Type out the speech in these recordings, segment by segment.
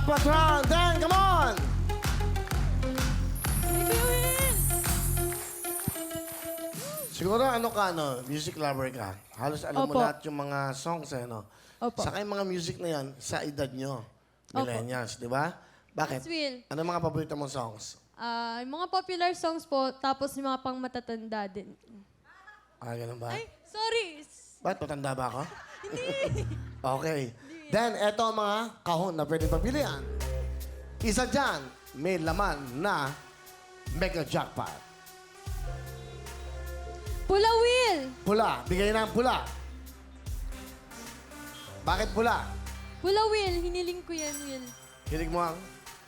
Jackpot round. Dan, come on! Siguro music lover ka. Halos alam mo Opo. lahat yung mga songs no? Opo. Saka yung mga music na yan, sa edad nyo. Millennials, di ba? Bakit? Yes, Will. Ano mga paborito mong songs? Yung mga popular songs po, tapos yung mga pang matatanda din. Ganun ba? Ay, sorry. Ba't? Matanda ba ako? Hindi. Okay. Then, eto ang mga kahon na pwede pagpilian. Isa dyan, may laman na mega jackpot. Pula, Will. Pula. Bigay na ang pula. Bakit pula? Pula, Will. Hiniling ko yan, Will. Hilig mo ang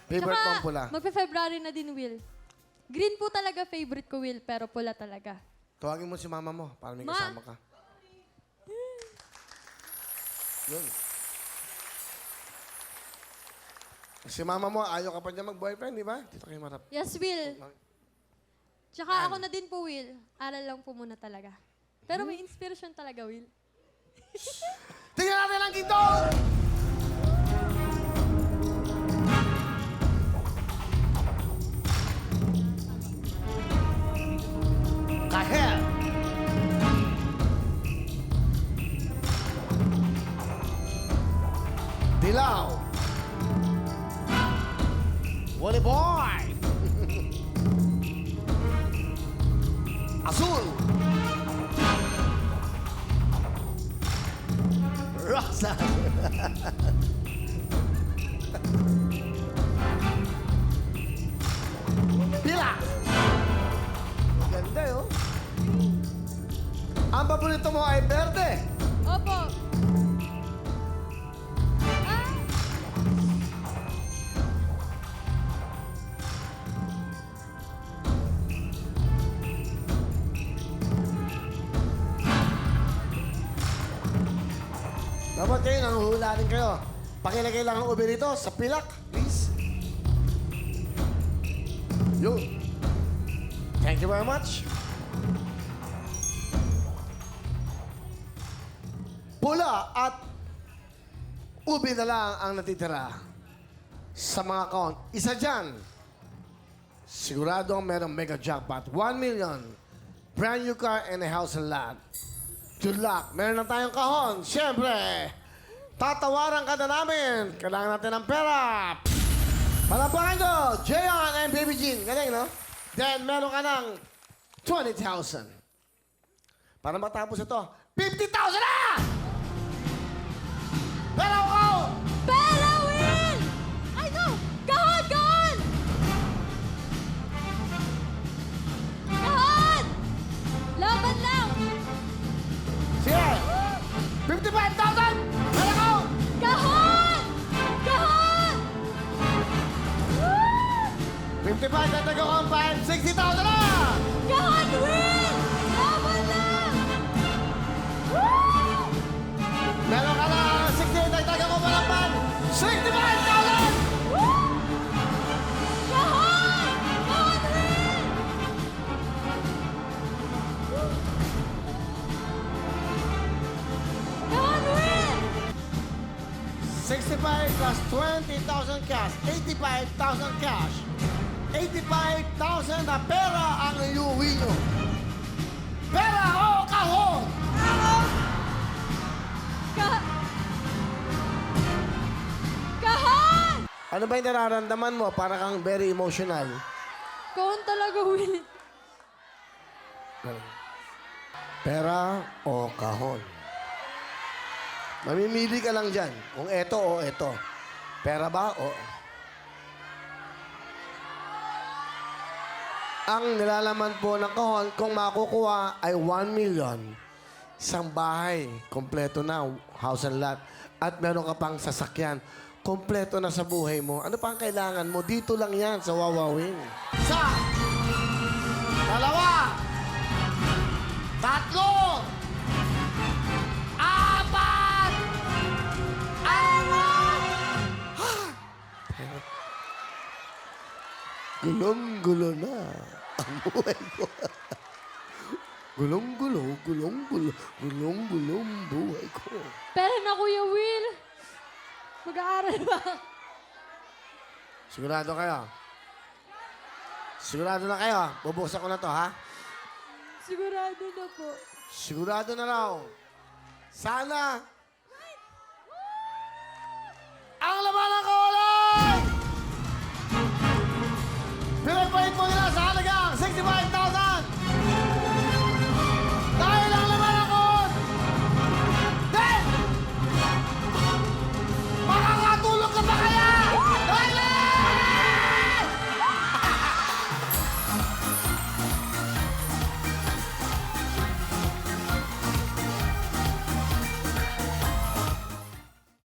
favorite mong pula. magpe-February na din, Will. Green po talaga favorite ko, Will, pero pula talaga. Tawagin mo si mama mo para may Ma. kasama ka. Yun. Si mama mo, ayaw ka pa niya mag-boyfriend, di ba? Dito kayo marap. Yes, Will. Tsaka ako na din po, Will. Aral lang po muna talaga. Pero may inspiration talaga, Will. Tingnan natin ang ginto! Kahel! Dilaw! Wally Boy! Azul! Roxanne! Pila! Maganda yun. Ang paborito mo ay verde. Opo. Ah! Dapat kayo, nanguhula rin kayo. Pakilagay lang ang ube rito sa pilak, please. Yun. Thank you very much. Pula at ube na lang ang natitira sa mga count. Isa dyan, siguradong merong mega jackpot. 1 million, brand new car and a house and lot. Good luck. Meron na tayong kahon. Siyempre, tatawaran ka na namin. Kailangan natin ng pera. Palapakan ko, Jayon and Baby Jean. Galing, no? Then, meron ka ng 20,000. Para matapos ito, 50,000 na! Pero ako! Pera, Will! Ay, no! Kahon! Kahon! Kahon! Laban lang! Sige! 55,000! Pero ako! Kahon! Kahon! Woo! 55, dagdag ako ang 5, 60,000 na! Kahon, Will! Laban lang! Woo! Meron ka na 68, dagdag ako pa ng 5, 65,000! Woo! Kahon! Kahon, Will! 65 plus 20,000 cash, 85,000 cash. 85,000 na pera ang iuwi nyo. Pera o kahon? Kahon! Ano ba yung nararamdaman mo? Para kang very emotional. Kahon talaga, Will. Pera o kahon? Mamimili ka lang dyan. Kung eto o eto. Pera ba o... Ang nilalaman po ng kahon, kung makukuha ay 1 million. Isang bahay, kompleto na, house and lot. At meron ka pang sasakyan. Kompleto na sa buhay mo. Ano pang kailangan mo? Dito lang yan sa Wawawin. Isa! Dalawa! Tatlo! Apat! Apat! Gulong-gulo na ang buhay ko. Gulong-gulo, gulong-gulo, gulong-gulo ang buhay ko. Pera na, Kuya Will. Mag-aaral ba? Sigurado kayo? Sigurado na kayo? Bubuksan ko na to, ha? Sigurado na po. Sigurado na raw. Sana ang labanan ko